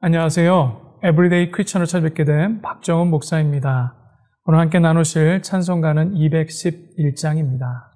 안녕하세요. 에브리데이 크리스천을 찾아뵙게 된 박정은 목사입니다. 오늘 함께 나누실 찬송가는 211장입니다.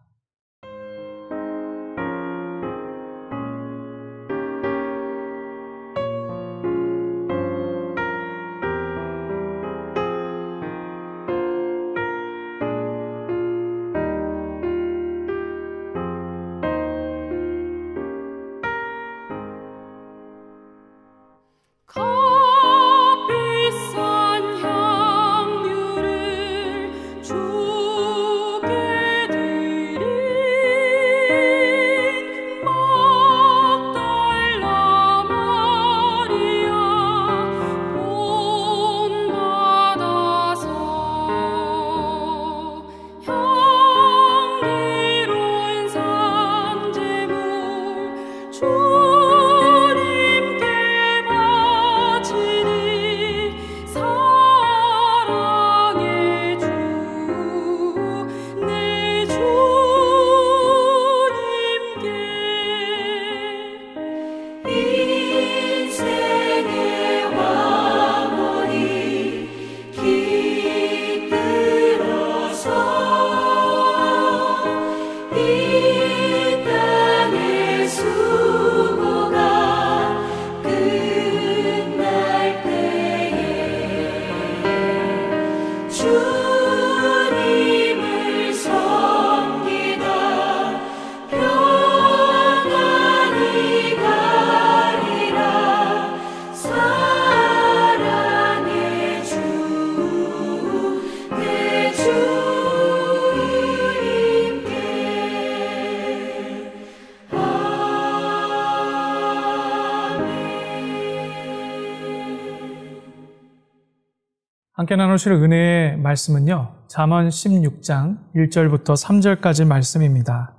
함께 나누실 은혜의 말씀은요, 잠언 16장 1절부터 3절까지 말씀입니다.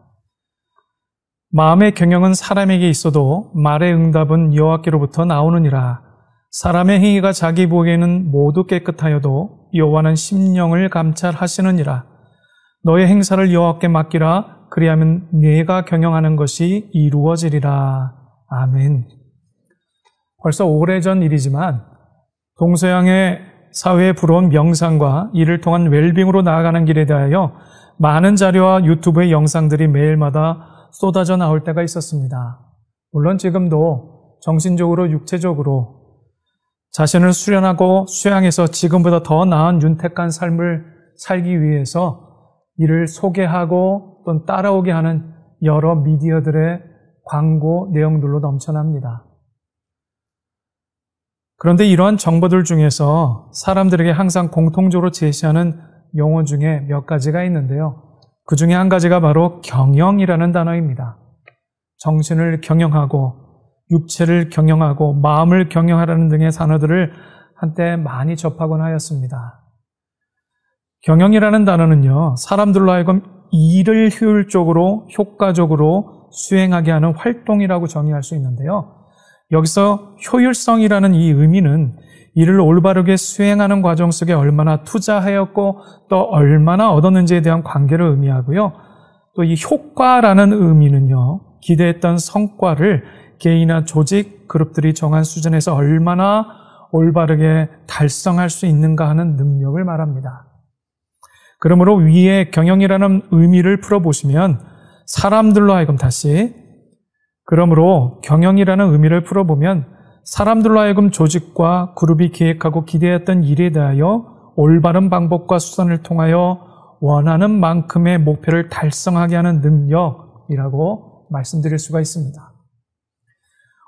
마음의 경영은 사람에게 있어도 말의 응답은 여호와께로부터 나오느니라. 사람의 행위가 자기 보기에는 모두 깨끗하여도 여호와는 심령을 감찰하시느니라. 너의 행사를 여호와께 맡기라. 그리하면 네가 경영하는 것이 이루어지리라. 아멘. 벌써 오래전 일이지만 동서양의 사회에 불어온 명상과 이를 통한 웰빙으로 나아가는 길에 대하여 많은 자료와 유튜브의 영상들이 매일마다 쏟아져 나올 때가 있었습니다. 물론 지금도 정신적으로 육체적으로 자신을 수련하고 수양해서 지금보다 더 나은 윤택한 삶을 살기 위해서 이를 소개하고 또 따라오게 하는 여러 미디어들의 광고 내용들로 넘쳐납니다. 그런데 이러한 정보들 중에서 사람들에게 항상 공통적으로 제시하는 용어 중에 몇 가지가 있는데요. 그 중에 한 가지가 바로 경영이라는 단어입니다. 정신을 경영하고 육체를 경영하고 마음을 경영하라는 등의 단어들을 한때 많이 접하곤 하였습니다. 경영이라는 단어는요, 사람들로 하여금 일을 효율적으로 효과적으로 수행하게 하는 활동이라고 정의할 수 있는데요. 여기서 효율성이라는 이 의미는 이를 올바르게 수행하는 과정 속에 얼마나 투자하였고 또 얼마나 얻었는지에 대한 관계를 의미하고요. 또 이 효과라는 의미는요, 기대했던 성과를 개인이나 조직, 그룹들이 정한 수준에서 얼마나 올바르게 달성할 수 있는가 하는 능력을 말합니다. 그러므로 위에 경영이라는 의미를 풀어보시면 사람들로 하여금 그러므로 경영이라는 의미를 풀어보면 사람들로 하여금 조직과 그룹이 기획하고 기대했던 일에 대하여 올바른 방법과 수단을 통하여 원하는 만큼의 목표를 달성하게 하는 능력이라고 말씀드릴 수가 있습니다.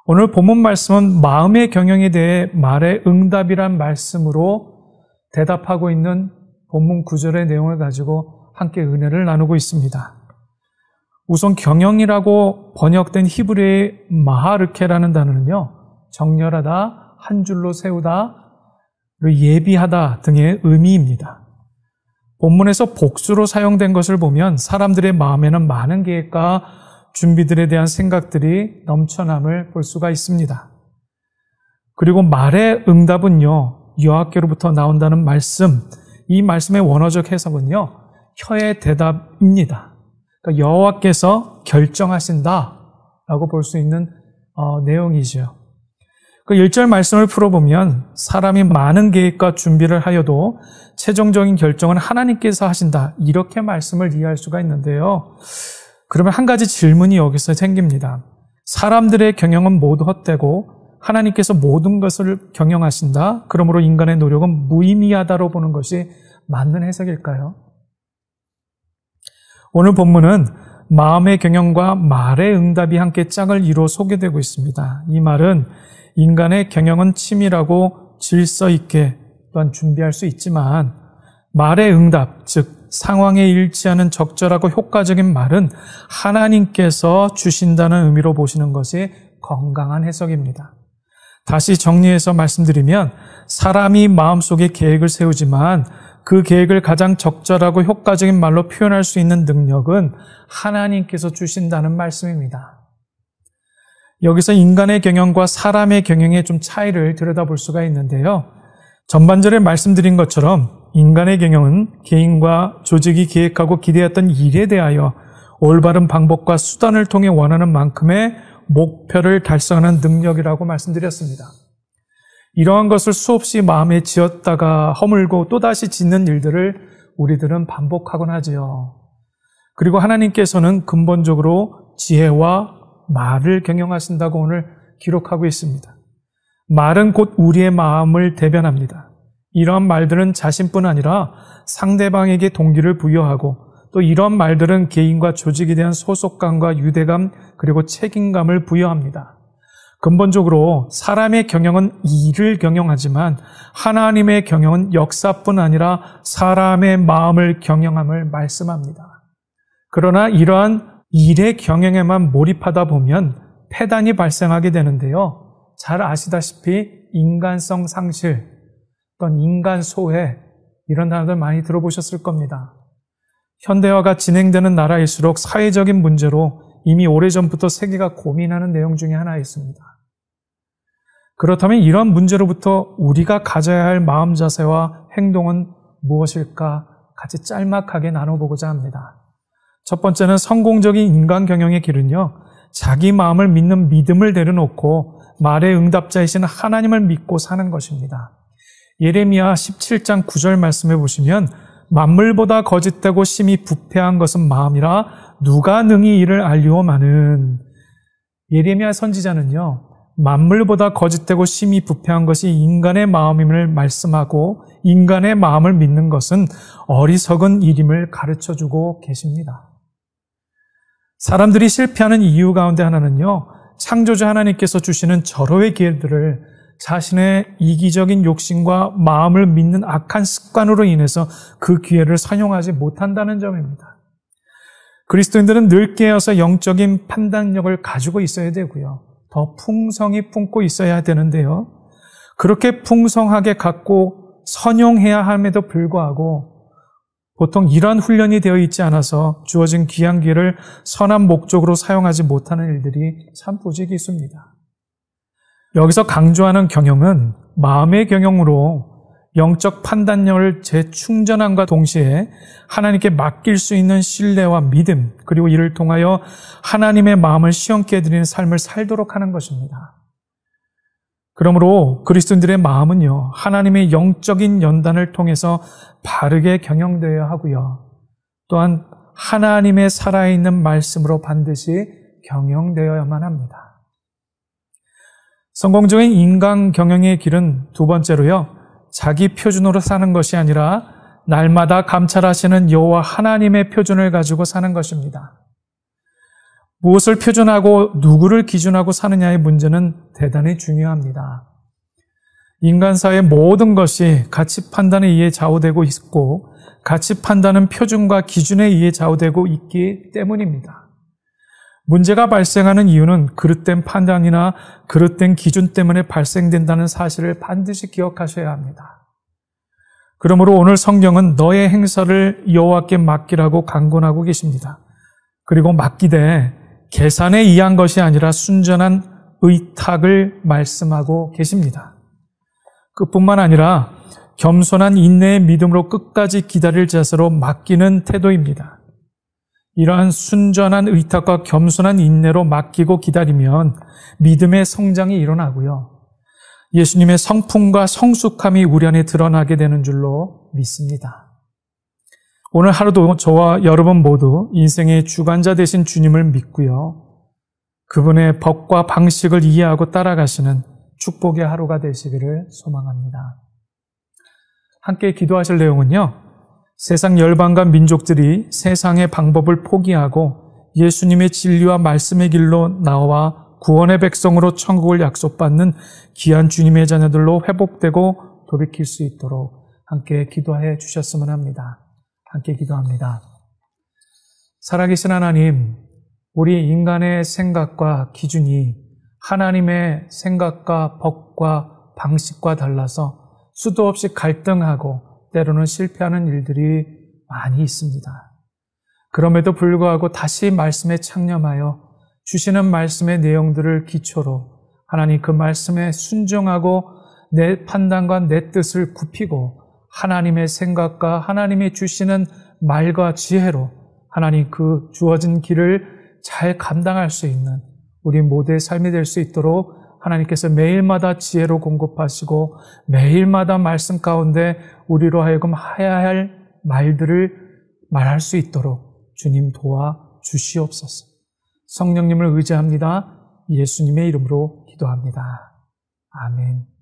오늘 본문 말씀은 마음의 경영에 대해 말의 응답이란 말씀으로 대답하고 있는 본문 9절의 내용을 가지고 함께 은혜를 나누고 있습니다. 우선 경영이라고 번역된 히브리의 마하르케라는 단어는요, 정렬하다, 한 줄로 세우다, 예비하다 등의 의미입니다. 본문에서 복수로 사용된 것을 보면 사람들의 마음에는 많은 계획과 준비들에 대한 생각들이 넘쳐남을 볼 수가 있습니다. 그리고 말의 응답은요, 여호와께로부터 나온다는 말씀, 이 말씀의 원어적 해석은요, 혀의 대답입니다. 그러니까 여호와께서 결정하신다라고 볼 수 있는 내용이죠. 그 1절 말씀을 풀어보면 사람이 많은 계획과 준비를 하여도 최종적인 결정은 하나님께서 하신다. 이렇게 말씀을 이해할 수가 있는데요. 그러면 한 가지 질문이 여기서 생깁니다. 사람들의 경영은 모두 헛되고 하나님께서 모든 것을 경영하신다. 그러므로 인간의 노력은 무의미하다로 보는 것이 맞는 해석일까요? 오늘 본문은 마음의 경영과 말의 응답이 함께 짝을 이루어 소개되고 있습니다. 이 말은 인간의 경영은 치밀하고 질서 있게 또한 준비할 수 있지만 말의 응답, 즉 상황에 일치하는 적절하고 효과적인 말은 하나님께서 주신다는 의미로 보시는 것이 건강한 해석입니다. 다시 정리해서 말씀드리면 사람이 마음속에 계획을 세우지만 그 계획을 가장 적절하고 효과적인 말로 표현할 수 있는 능력은 하나님께서 주신다는 말씀입니다. 여기서 인간의 경영과 사람의 경영의 좀 차이를 들여다볼 수가 있는데요. 전반절에 말씀드린 것처럼 인간의 경영은 개인과 조직이 계획하고 기대했던 일에 대하여 올바른 방법과 수단을 통해 원하는 만큼의 목표를 달성하는 능력이라고 말씀드렸습니다. 이러한 것을 수없이 마음에 지었다가 허물고 또다시 짓는 일들을 우리들은 반복하곤 하지요. 그리고 하나님께서는 근본적으로 지혜와 말을 경영하신다고 오늘 기록하고 있습니다. 말은 곧 우리의 마음을 대변합니다. 이러한 말들은 자신뿐 아니라 상대방에게 동기를 부여하고 또 이런 말들은 개인과 조직에 대한 소속감과 유대감 그리고 책임감을 부여합니다. 근본적으로 사람의 경영은 일을 경영하지만 하나님의 경영은 역사뿐 아니라 사람의 마음을 경영함을 말씀합니다. 그러나 이러한 일의 경영에만 몰입하다 보면 폐단이 발생하게 되는데요. 잘 아시다시피 인간성 상실, 어떤 인간 소외 이런 단어들 많이 들어보셨을 겁니다. 현대화가 진행되는 나라일수록 사회적인 문제로 이미 오래전부터 세계가 고민하는 내용 중에 하나 있습니다. 그렇다면 이런 문제로부터 우리가 가져야 할 마음 자세와 행동은 무엇일까 같이 짤막하게 나눠보고자 합니다. 첫 번째는 성공적인 인간 경영의 길은요, 자기 마음을 믿는 믿음을 내려놓고 말의 응답자이신 하나님을 믿고 사는 것입니다. 예레미야 17장 9절 말씀해 보시면 만물보다 거짓되고 심히 부패한 것은 마음이라 누가 능히 이를 알리오마는. 예레미야 선지자는요, 만물보다 거짓되고 심히 부패한 것이 인간의 마음임을 말씀하고 인간의 마음을 믿는 것은 어리석은 일임을 가르쳐주고 계십니다. 사람들이 실패하는 이유 가운데 하나는요, 창조주 하나님께서 주시는 절호의 기회들을 자신의 이기적인 욕심과 마음을 믿는 악한 습관으로 인해서 그 기회를 사용하지 못한다는 점입니다. 그리스도인들은 늘 깨어서 영적인 판단력을 가지고 있어야 되고요. 더 풍성히 품고 있어야 되는데요. 그렇게 풍성하게 갖고 선용해야 함에도 불구하고 보통 이러한 훈련이 되어 있지 않아서 주어진 귀한 기회를 선한 목적으로 사용하지 못하는 일들이 참 부지기 있습니다. 여기서 강조하는 경영은 마음의 경영으로 영적 판단력을 재충전함과 동시에 하나님께 맡길 수 있는 신뢰와 믿음, 그리고 이를 통하여 하나님의 마음을 시원케 해드리는 삶을 살도록 하는 것입니다. 그러므로 그리스도인들의 마음은요, 하나님의 영적인 연단을 통해서 바르게 경영되어야 하고요. 또한 하나님의 살아있는 말씀으로 반드시 경영되어야만 합니다. 성공적인 인간 경영의 길은 두 번째로요, 자기 표준으로 사는 것이 아니라 날마다 감찰하시는 여호와 하나님의 표준을 가지고 사는 것입니다. 무엇을 표준하고 누구를 기준하고 사느냐의 문제는 대단히 중요합니다. 인간사의 모든 것이 가치 판단에 의해 좌우되고 있고 가치 판단은 표준과 기준에 의해 좌우되고 있기 때문입니다. 문제가 발생하는 이유는 그릇된 판단이나 그릇된 기준 때문에 발생된다는 사실을 반드시 기억하셔야 합니다. 그러므로 오늘 성경은 너의 행사를 여호와께 맡기라고 강권하고 계십니다. 그리고 맡기되 계산에 의한 것이 아니라 순전한 의탁을 말씀하고 계십니다. 그뿐만 아니라 겸손한 인내의 믿음으로 끝까지 기다릴 자세로 맡기는 태도입니다. 이러한 순전한 의탁과 겸손한 인내로 맡기고 기다리면 믿음의 성장이 일어나고요. 예수님의 성품과 성숙함이 우리 안에 드러나게 되는 줄로 믿습니다. 오늘 하루도 저와 여러분 모두 인생의 주관자 되신 주님을 믿고요. 그분의 법과 방식을 이해하고 따라가시는 축복의 하루가 되시기를 소망합니다. 함께 기도하실 내용은요. 세상 열방과 민족들이 세상의 방법을 포기하고 예수님의 진리와 말씀의 길로 나와 구원의 백성으로 천국을 약속받는 귀한 주님의 자녀들로 회복되고 돌이킬 수 있도록 함께 기도해 주셨으면 합니다. 함께 기도합니다. 살아계신 하나님, 우리 인간의 생각과 기준이 하나님의 생각과 법과 방식과 달라서 수도 없이 갈등하고 때로는 실패하는 일들이 많이 있습니다. 그럼에도 불구하고 다시 말씀에 창념하여 주시는 말씀의 내용들을 기초로 하나님 그 말씀에 순종하고 내 판단과 내 뜻을 굽히고 하나님의 생각과 하나님이 주시는 말과 지혜로 하나님 그 주어진 길을 잘 감당할 수 있는 우리 모두의 삶이 될 수 있도록 하나님께서 매일마다 지혜로 공급하시고 매일마다 말씀 가운데 우리로 하여금 해야 할 말들을 말할 수 있도록 주님 도와 주시옵소서. 성령님을 의지합니다. 예수님의 이름으로 기도합니다. 아멘.